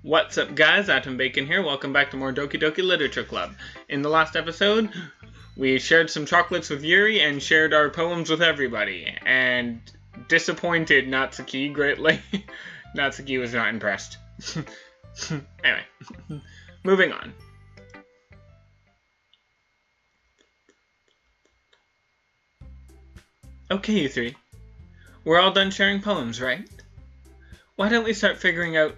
What's up guys, Atom Bacon here, welcome back to more Doki Doki Literature Club. In the last episode, we shared some chocolates with Yuri and shared our poems with everybody, and disappointed Natsuki greatly. Natsuki was not impressed. Anyway, moving on. Okay, you three. We're all done sharing poems, right? Why don't we start figuring out...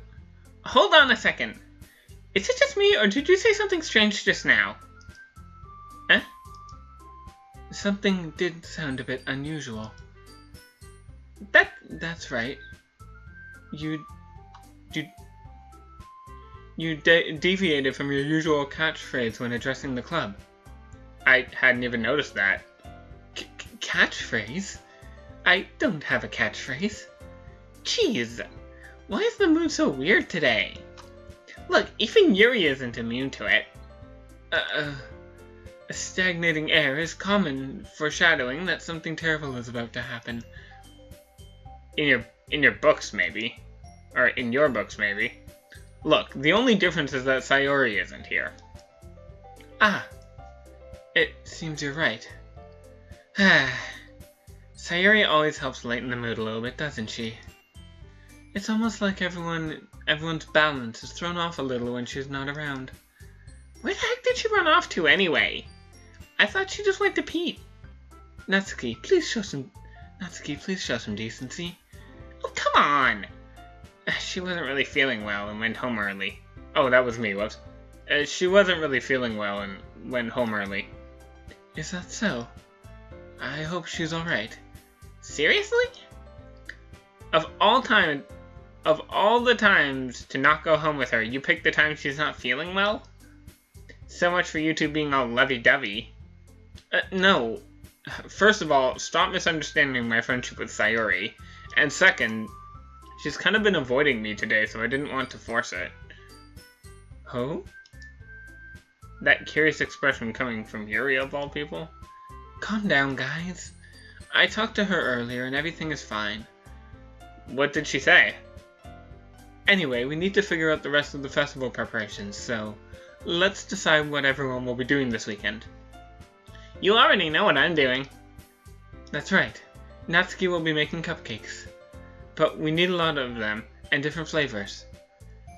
Hold on a second. Is it just me, or did you say something strange just now? Eh? Something did sound a bit unusual. That's right. You deviated from your usual catchphrase when addressing the club. I hadn't even noticed that. Catchphrase? I don't have a catchphrase. Jeez. Why is the mood so weird today? Look, even Yuri isn't immune to it. A stagnating air is common, foreshadowing that something terrible is about to happen. In your books, maybe. Or in your books, maybe. Look, the only difference is that Sayori isn't here. Ah, it seems you're right. Sayori always helps lighten the mood a little bit, doesn't she? It's almost like everyone's balance is thrown off a little when she's not around. Where the heck did she run off to anyway? I thought she just went to Pete. Natsuki, please show some decency. Oh, come on! She wasn't really feeling well and went home early. Oh, that was me, whoops. She wasn't really feeling well and went home early. Is that so? I hope she's alright. Seriously? Of all the times to not go home with her, you picked the time she's not feeling well? So much for you two being all lovey-dovey. No. First of all, stop misunderstanding my friendship with Sayori. And second, she's kind of been avoiding me today, so I didn't want to force it. Oh? That curious expression coming from Yuri, of all people? Calm down, guys. I talked to her earlier, and everything is fine. What did she say? Anyway, we need to figure out the rest of the festival preparations, so let's decide what everyone will be doing this weekend. You already know what I'm doing. That's right. Natsuki will be making cupcakes. But we need a lot of them, and different flavors.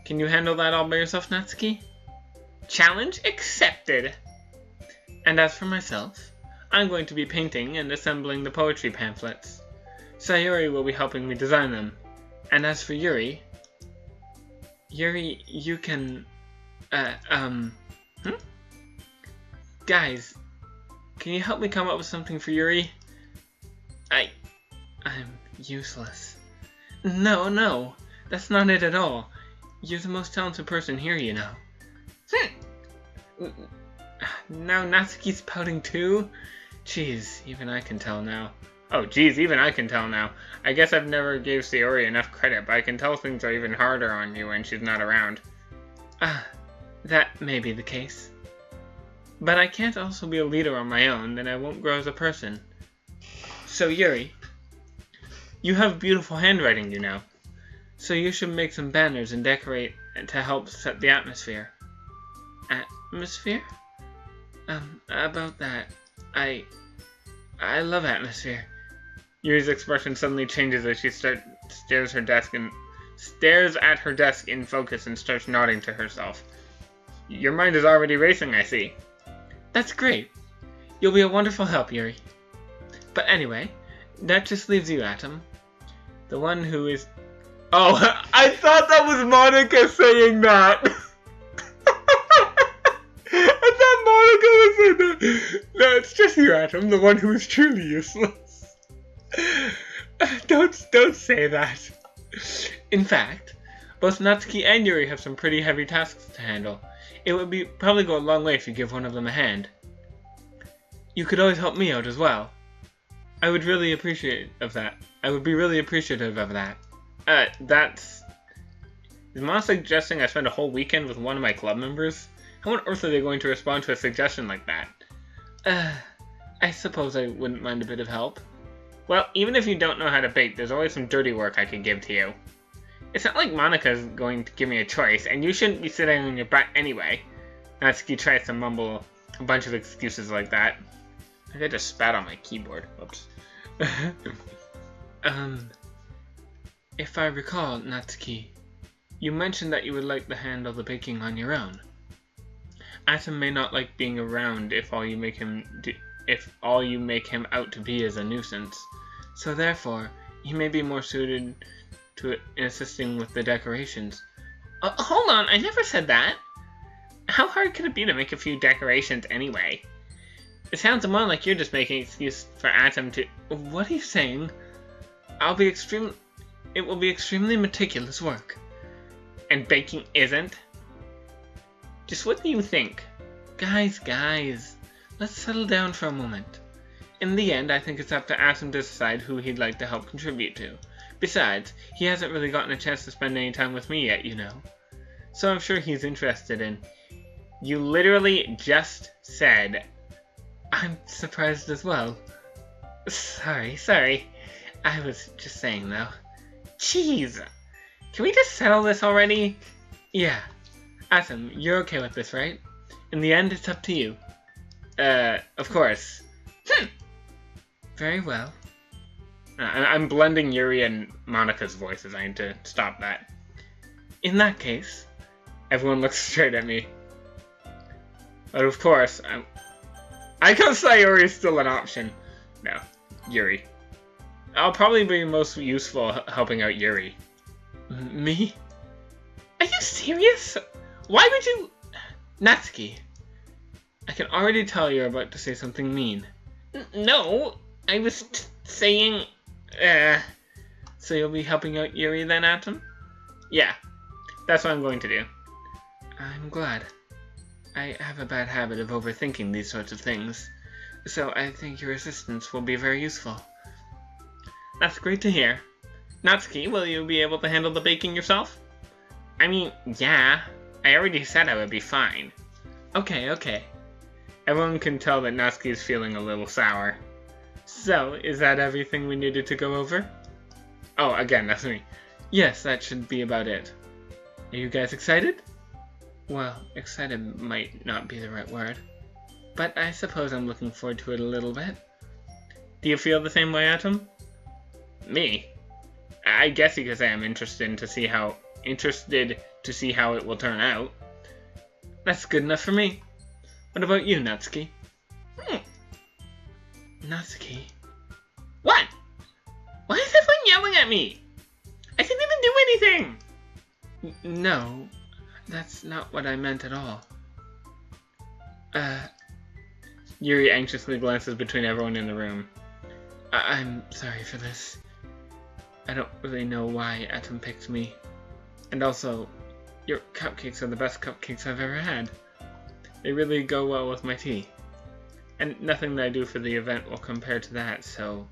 Can you handle that all by yourself, Natsuki? Challenge accepted! And as for myself, I'm going to be painting and assembling the poetry pamphlets. Sayori will be helping me design them. And as for Yuri, you can, Guys, can you help me come up with something for Yuri? I'm useless. No, that's not it at all. You're the most talented person here, you know. Now Natsuki's pouting too? Jeez, even I can tell now. Oh, geez, even I can tell now. I guess I've never gave Sayori enough credit, but I can tell things are even harder on you when she's not around. That may be the case. But I can't also be a leader on my own, then I won't grow as a person. So, Yuri, you have beautiful handwriting, you know. So you should make some banners and decorate to help set the atmosphere. Atmosphere? About that, I love atmosphere. Yuri's expression suddenly changes as she stares at her desk in focus and starts nodding to herself. Your mind is already racing, I see. That's great. You'll be a wonderful help, Yuri. But anyway, that just leaves you, Atom. The one who is... Oh, I thought that was Monica saying that! I thought Monica was saying that! No, it's just you, Atom, the one who is truly useless. Don't say that. In fact, both Natsuki and Yuri have some pretty heavy tasks to handle. It would probably go a long way if you give one of them a hand. You could always help me out as well. I would really appreciate of that. I would be really appreciative of that. Is Mom suggesting I spend a whole weekend with one of my club members? How on earth are they going to respond to a suggestion like that? I suppose I wouldn't mind a bit of help. Well, even if you don't know how to bake, there's always some dirty work I could give to you. It's not like Monika's going to give me a choice, and you shouldn't be sitting on your butt anyway. Natsuki tries to mumble a bunch of excuses like that. I think I just spat on my keyboard. Whoops. If I recall, Natsuki, you mentioned that you would like to handle the baking on your own. Atom may not like being around if all you make him out to be is a nuisance. So therefore, he may be more suited to assisting with the decorations. Hold on, I never said that. How hard could it be to make a few decorations anyway? It sounds more like you're just making an excuse for Atom to... What are you saying? It will be extremely meticulous work. And baking isn't? Just what do you think? Guys, let's settle down for a moment. In the end, I think it's up to Atom to decide who he'd like to help contribute to. Besides, he hasn't really gotten a chance to spend any time with me yet, you know. So I'm sure he's interested in... You literally just said... I'm surprised as well. Sorry. I was just saying, though. Jeez! Can we just settle this already? Yeah. Atom, you're okay with this, right? In the end, it's up to you. Of course. Very well. I'm blending Yuri and Monika's voices. I need to stop that. In that case, everyone looks straight at me. But of course, I guess Sayori is still an option. No, Yuri. I'll probably be most useful helping out Yuri. Me? Are you serious? Why would you... Natsuki, I can already tell you're about to say something mean. No, I was saying... So you'll be helping out Yuri then, Atom? Yeah, that's what I'm going to do. I'm glad. I have a bad habit of overthinking these sorts of things, so I think your assistance will be very useful. That's great to hear. Natsuki, will you be able to handle the baking yourself? I mean, yeah. I already said I would be fine. Okay. Everyone can tell that Natsuki is feeling a little sour. So, is that everything we needed to go over? Oh, again, that's me. Yes, that should be about it. Are you guys excited? Well, excited might not be the right word, but I suppose I'm looking forward to it a little bit. Do you feel the same way, Atom? Me? I guess you could say I'm interested to see how it will turn out. That's good enough for me. What about you, Natsuki? Natsuki? What? Why is everyone yelling at me? I didn't even do anything! No, that's not what I meant at all. Yuri anxiously glances between everyone in the room. I'm sorry for this. I don't really know why Atom picked me. And also, your cupcakes are the best cupcakes I've ever had. They really go well with my tea. And nothing that I do for the event will compare to that, so...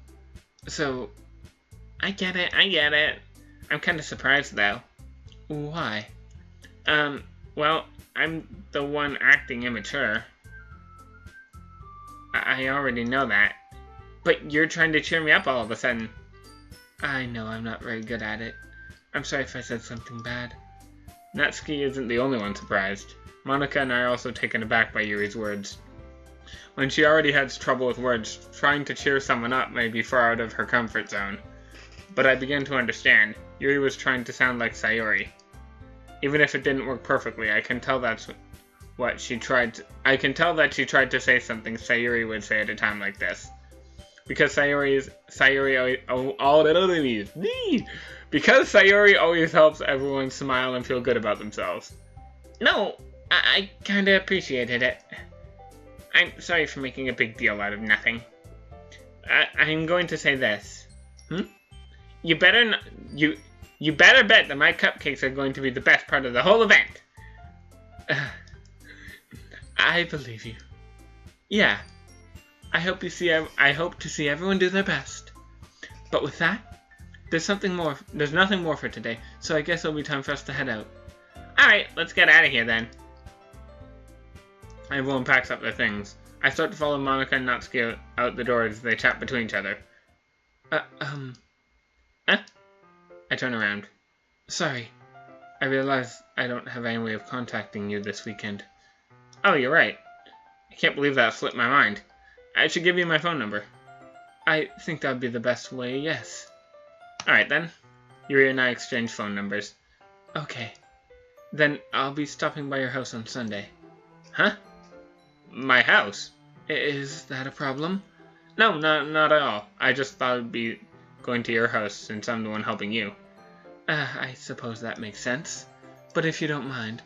I get it. I'm kind of surprised, though. Why? Well, I'm the one acting immature. I already know that. But you're trying to cheer me up all of a sudden. I know I'm not very good at it. I'm sorry if I said something bad. Natsuki isn't the only one surprised. Monika and I are also taken aback by Yuri's words. When she already has trouble with words, trying to cheer someone up may be far out of her comfort zone. But I began to understand. Yuri was trying to sound like Sayori. Even if it didn't work perfectly, I can tell that's what she tried to... I can tell that she tried to say something Sayori would say at a time like this. Because Sayori always helps everyone smile and feel good about themselves. No, I kinda appreciated it. I'm sorry for making a big deal out of nothing. I'm going to say this. You better bet that my cupcakes are going to be the best part of the whole event. I believe you. Yeah. I hope to see everyone do their best. But with that, there's nothing more for today, so I guess it'll be time for us to head out. Alright, let's get out of here then. Everyone packs up their things. I start to follow Monika and Natsuki out the door as they chat between each other. Huh? I turn around. Sorry, I realize I don't have any way of contacting you this weekend. Oh, you're right. I can't believe that slipped my mind. I should give you my phone number. I think that would be the best way, yes. Alright then. Yuri and I exchange phone numbers. Okay. Then I'll be stopping by your house on Sunday. Huh? My house? Is that a problem? No, not at all. I just thought it'd be going to your house since I'm the one helping you. I suppose that makes sense. But if you don't mind,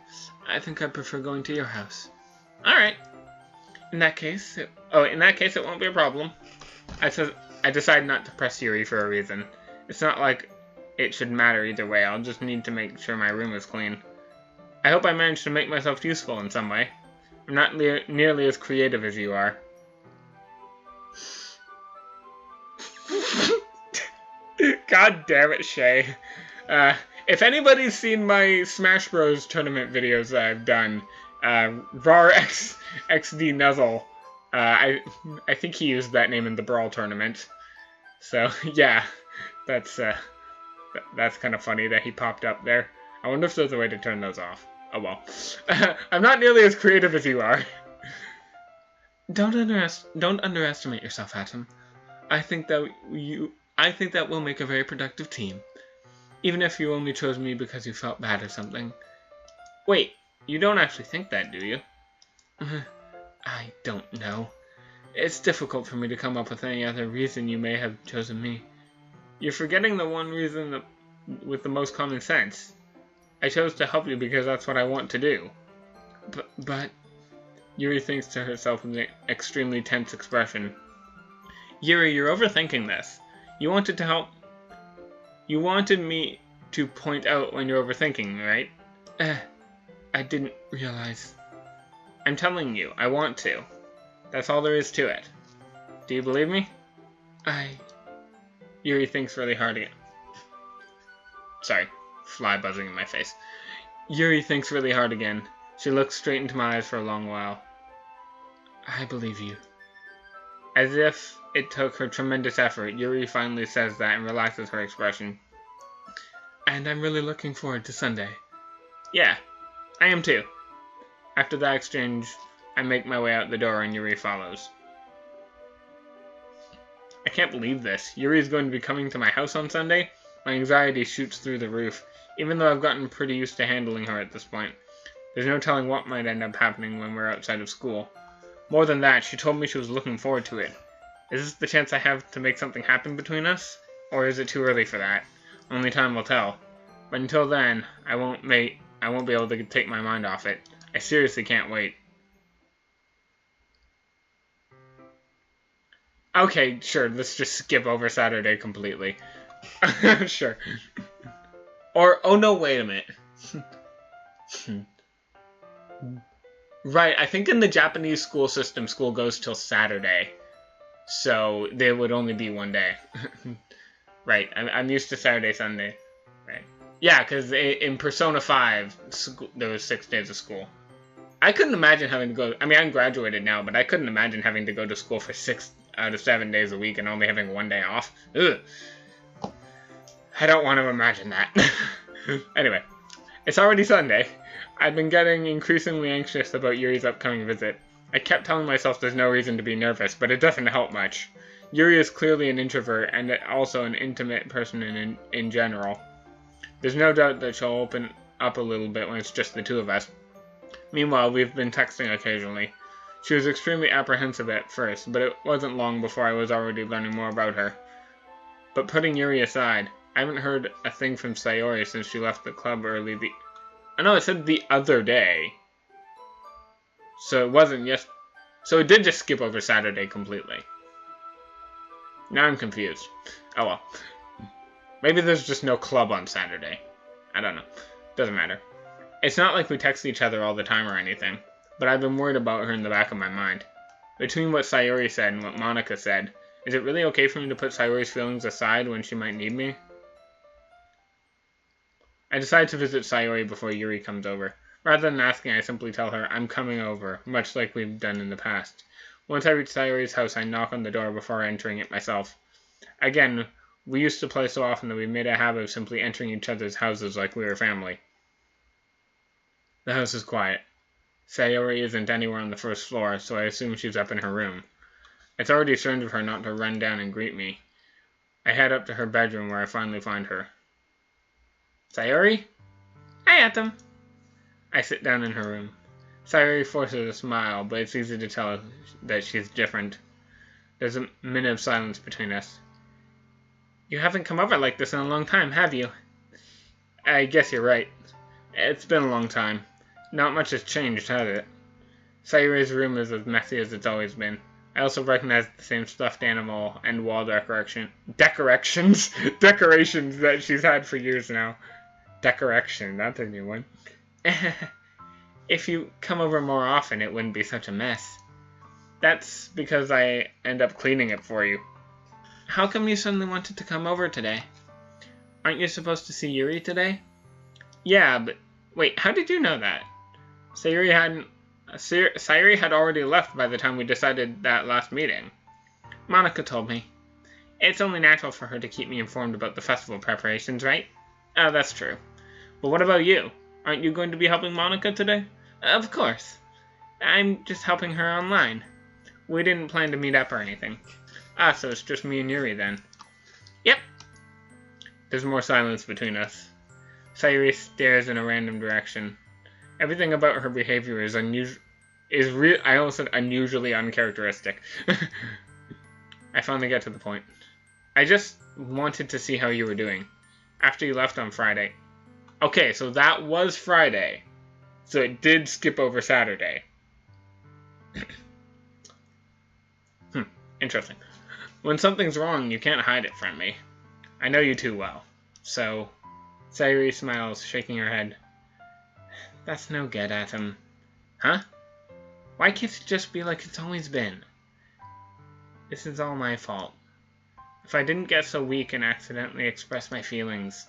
I think I prefer going to your house. Alright. In that case, it won't be a problem. I decided not to press Yuri for a reason. It's not like it should matter either way. I'll just need to make sure my room is clean. I hope I managed to make myself useful in some way. I'm not nearly as creative as you are. God damn it, Shay. If anybody's seen my Smash Bros. Tournament videos that I've done, Rar XD Nuzzle, I think he used that name in the Brawl tournament. So, yeah, that's kind of funny that he popped up there. I wonder if there's a way to turn those off. Oh well. I'm not nearly as creative as you are. Don't underestimate yourself, Atom. I think that we'll make a very productive team. Even if you only chose me because you felt bad or something. Wait, you don't actually think that, do you? I don't know. It's difficult for me to come up with any other reason you may have chosen me. You're forgetting the one reason with the most common sense. I chose to help you because that's what I want to do. But... Yuri thinks to herself with an extremely tense expression. Yuri, you're overthinking this. You wanted to help... You wanted me to point out when you're overthinking, right? I didn't realize. I'm telling you, I want to. That's all there is to it. Do you believe me? Yuri thinks really hard again. Sorry, fly buzzing in my face. Yuri thinks really hard again. She looks straight into my eyes for a long while. I believe you. As if it took her tremendous effort, Yuri finally says that and relaxes her expression. And I'm really looking forward to Sunday. Yeah, I am too. After that exchange, I make my way out the door and Yuri follows. I can't believe this. Yuri is going to be coming to my house on Sunday? My anxiety shoots through the roof, even though I've gotten pretty used to handling her at this point. There's no telling what might end up happening when we're outside of school. More than that, she told me she was looking forward to it. Is this the chance I have to make something happen between us? Or is it too early for that? Only time will tell. But until then, I won't be able to take my mind off it. I seriously can't wait. Okay, sure, let's just skip over Saturday completely. Sure. Or, oh no, wait a minute. Right, I think in the Japanese school system, school goes till Saturday. So, there would only be one day. Right, I'm used to Saturday, Sunday. Right. Yeah, because in Persona 5, there was 6 days of school. I couldn't imagine having to go... I mean, I'm graduated now, but I couldn't imagine having to go to school for 6 out of 7 days a week and only having 1 day off. Ugh. I don't want to imagine that. Anyway, it's already Sunday. I've been getting increasingly anxious about Yuri's upcoming visit. I kept telling myself there's no reason to be nervous, but it doesn't help much. Yuri is clearly an introvert and also an intimate person in general. There's no doubt that she'll open up a little bit when it's just the two of us. Meanwhile, we've been texting occasionally. She was extremely apprehensive at first, but it wasn't long before I was already learning more about her. But putting Yuri aside, I haven't heard a thing from Sayori since she left the club early I know it said the other day. So it wasn't so it did just skip over Saturday completely. Now I'm confused. Oh well. Maybe there's just no club on Saturday. I don't know. Doesn't matter. It's not like we text each other all the time or anything, but I've been worried about her in the back of my mind. Between what Sayori said and what Monica said, is it really okay for me to put Sayori's feelings aside when she might need me? I decide to visit Sayori before Yuri comes over. Rather than asking, I simply tell her I'm coming over, much like we've done in the past. Once I reach Sayori's house, I knock on the door before entering it myself. Again, We used to play so often that we made a habit of simply entering each other's houses like we were family. The house is quiet. Sayori isn't anywhere on the first floor, so I assume she's up in her room. It's already strange of her not to run down and greet me. I head up to her bedroom where I finally find her. Sayori? Hi, Atom. I sit down in her room. Sayori forces a smile, but it's easy to tell that she's different. There's a minute of silence between us. You haven't come over like this in a long time, have you? I guess you're right. It's been a long time. Not much has changed, has it? Sayori's room is as messy as it's always been. I also recognize the same stuffed animal and wall decorations that she's had for years now. Decoration, that's a new one. If you come over more often, it wouldn't be such a mess. That's because I end up cleaning it for you. How come you suddenly wanted to come over today? Aren't you supposed to see Yuri today? Yeah, but wait, how did you know that? Sayori had already left by the time we decided that last meeting. Monica told me. It's only natural for her to keep me informed about the festival preparations, right? Oh, that's true. But what about you? Aren't you going to be helping Monica today? Of course. I'm just helping her online. We didn't plan to meet up or anything. Ah, so it's just me and Yuri then. Yep. There's more silence between us. Sayori stares in a random direction. Everything about her behavior is I almost said unusually uncharacteristic. I finally get to the point. I just wanted to see how you were doing. After you left on Friday. Okay, so that was Friday. So it did skip over Saturday. Interesting. When something's wrong, you can't hide it from me. I know you too well. So, Sayori smiles, shaking her head. That's no good, Atom. Huh? Why can't it just be like it's always been? This is all my fault. If I didn't get so weak and accidentally express my feelings,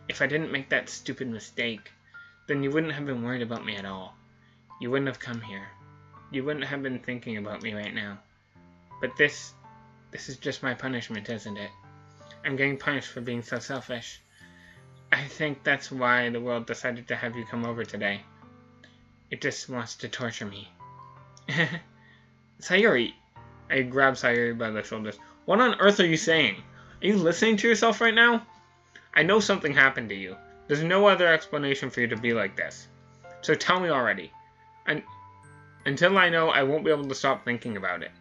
if I didn't make that stupid mistake, then you wouldn't have been worried about me at all. You wouldn't have come here. You wouldn't have been thinking about me right now. But this is just my punishment, isn't it? I'm getting punished for being so selfish. I think that's why the world decided to have you come over today. It just wants to torture me. Sayori! I grab Sayori by the shoulders. What on earth are you saying? Are you listening to yourself right now? I know something happened to you. There's no other explanation for you to be like this. So tell me already. Until I know, I won't be able to stop thinking about it.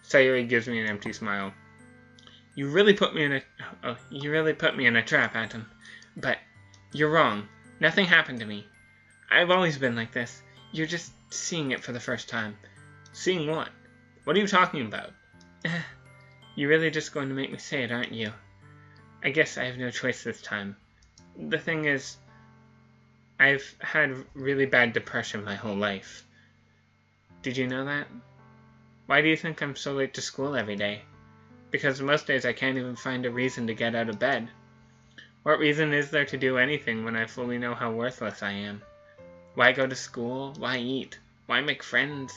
Sayori gives me an empty smile. You really put me in a trap, Atom. But you're wrong. Nothing happened to me. I've always been like this. You're just seeing it for the first time. Seeing what? What are you talking about? You're really just going to make me say it, aren't you? I guess I have no choice this time. The thing is, I've had really bad depression my whole life. Did you know that? Why do you think I'm so late to school every day? Because most days I can't even find a reason to get out of bed. What reason is there to do anything when I fully know how worthless I am? Why go to school? Why eat? Why make friends?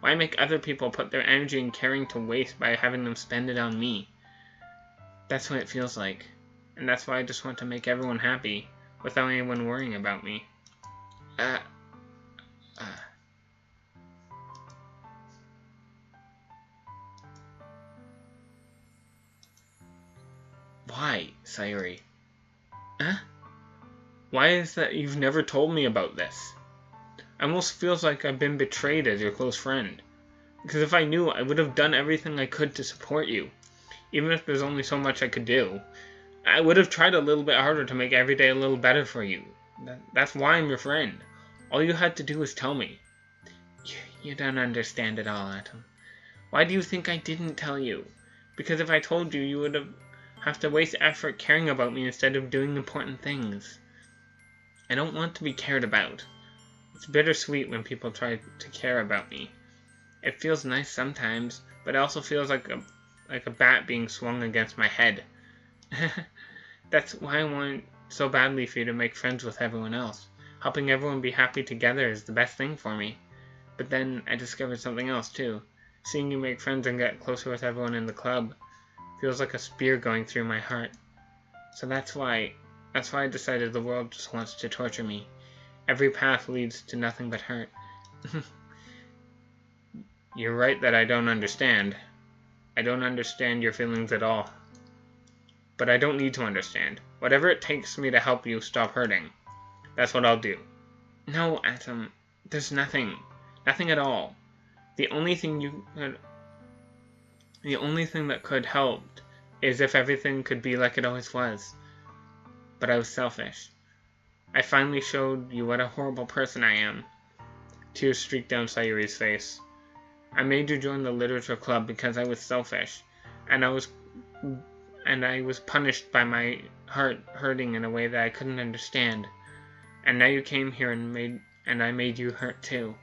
Why make other people put their energy and caring to waste by having them spend it on me? That's what it feels like. And that's why I just want to make everyone happy, without anyone worrying about me. Why, Sayori? Huh? Why is that you've never told me about this? It almost feels like I've been betrayed as your close friend. Because if I knew, I would have done everything I could to support you. Even if there's only so much I could do. I would have tried a little bit harder to make every day a little better for you. That's why I'm your friend. All you had to do was tell me. You don't understand at all, Atom. Why do you think I didn't tell you? Because if I told you, you would have to waste effort caring about me instead of doing important things. I don't want to be cared about. It's bittersweet when people try to care about me. It feels nice sometimes, but it also feels like a bat being swung against my head. That's why I want so badly for you to make friends with everyone else. Helping everyone be happy together is the best thing for me. But then I discovered something else too. Seeing you make friends and get closer with everyone in the club. Feels like a spear going through my heart. So that's why I decided the world just wants to torture me. Every path leads to nothing but hurt. You're right that I don't understand. I don't understand your feelings at all. But I don't need to understand. Whatever it takes me to help you stop hurting, that's what I'll do. No, Atom, there's nothing. Nothing at all. The only thing that could help is if everything could be like it always was. But I was selfish. I finally showed you what a horrible person I am. Tears streaked down Sayori's face. I made you join the literature club because I was selfish, and I was punished by my heart hurting in a way that I couldn't understand. And now you came here and I made you hurt too.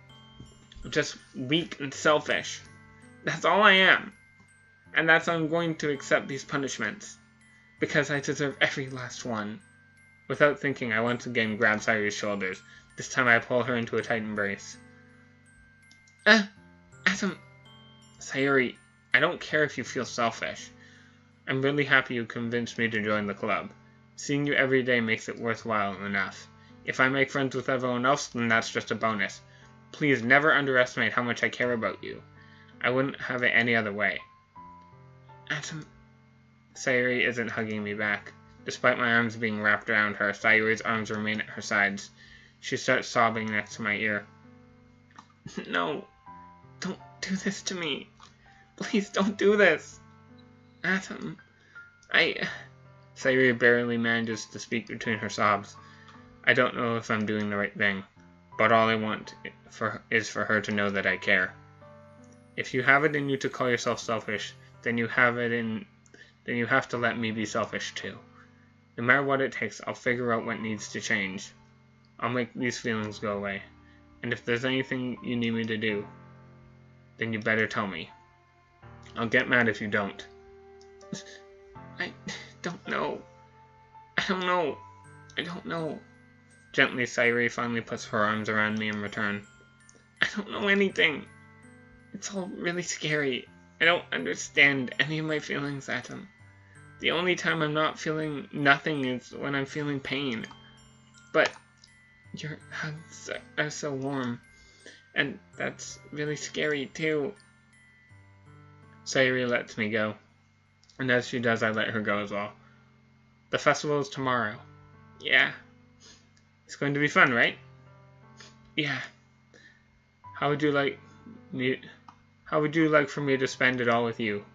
I'm just weak and selfish. That's all I am. And that's why I'm going to accept these punishments. Because I deserve every last one. Without thinking, I once again grab Sayori's shoulders. This time I pull her into a tight embrace. Atom, Sayori, I don't care if you feel selfish. I'm really happy you convinced me to join the club. Seeing you every day makes it worthwhile enough. If I make friends with everyone else, then that's just a bonus. Please never underestimate how much I care about you. I wouldn't have it any other way. Atom, Sayori isn't hugging me back. Despite my arms being wrapped around her, Sayori's arms remain at her sides. She starts sobbing next to my ear. No, don't do this to me. Please don't do this. Atom, Sayori barely manages to speak between her sobs. I don't know if I'm doing the right thing, but all I want is for her to know that I care. If you have it in you to call yourself selfish, then you have to let me be selfish too. No matter what it takes, I'll figure out what needs to change. I'll make these feelings go away. And if there's anything you need me to do, then you better tell me. I'll get mad if you don't. I don't know. I don't know. Gently, Sayori finally puts her arms around me in return. I don't know anything. It's all really scary. I don't understand any of my feelings, Atom. The only time I'm not feeling nothing is when I'm feeling pain. But your hugs are so warm. And that's really scary, too. Sayori lets me go. And as she does, I let her go as well. The festival is tomorrow. Yeah. It's going to be fun, right? Yeah. How would you like for me to spend it all with you?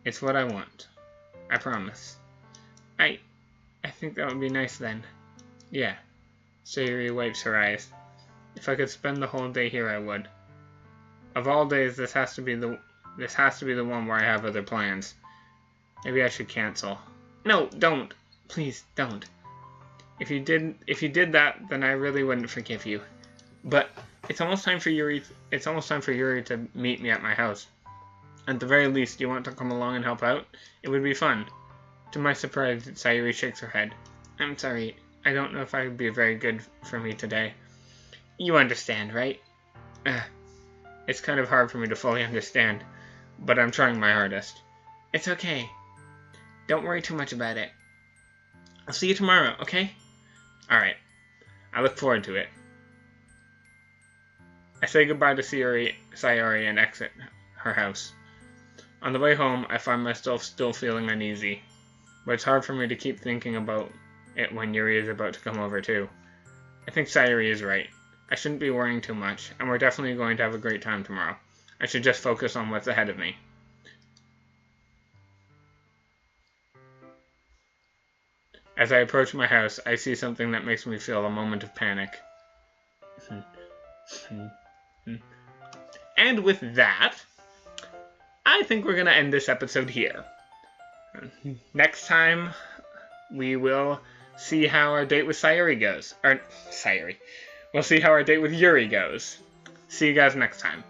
It's what I want. I promise. I think that would be nice then. Yeah. Sayori wipes her eyes. If I could spend the whole day here, I would. Of all days, this has to be the one where I have other plans. Maybe I should cancel. No, don't. Please, don't. If you did that, then I really wouldn't forgive you. But it's almost time for Yuri to meet me at my house. At the very least, do you want to come along and help out? It would be fun. To my surprise, Sayori shakes her head. I'm sorry. I don't know if I would be very good for me today. You understand, right? It's kind of hard for me to fully understand, but I'm trying my hardest. It's okay. Don't worry too much about it. I'll see you tomorrow, okay? Alright. I look forward to it. I say goodbye to Sayori and exit her house. On the way home, I find myself still feeling uneasy, but it's hard for me to keep thinking about it when Yuri is about to come over too. I think Sayori is right. I shouldn't be worrying too much, and we're definitely going to have a great time tomorrow. I should just focus on what's ahead of me. As I approach my house, I see something that makes me feel a moment of panic. And with that, I think we're going to end this episode here. Next time, we will see how our date with Sayori goes. We'll see how our date with Yuri goes. See you guys next time.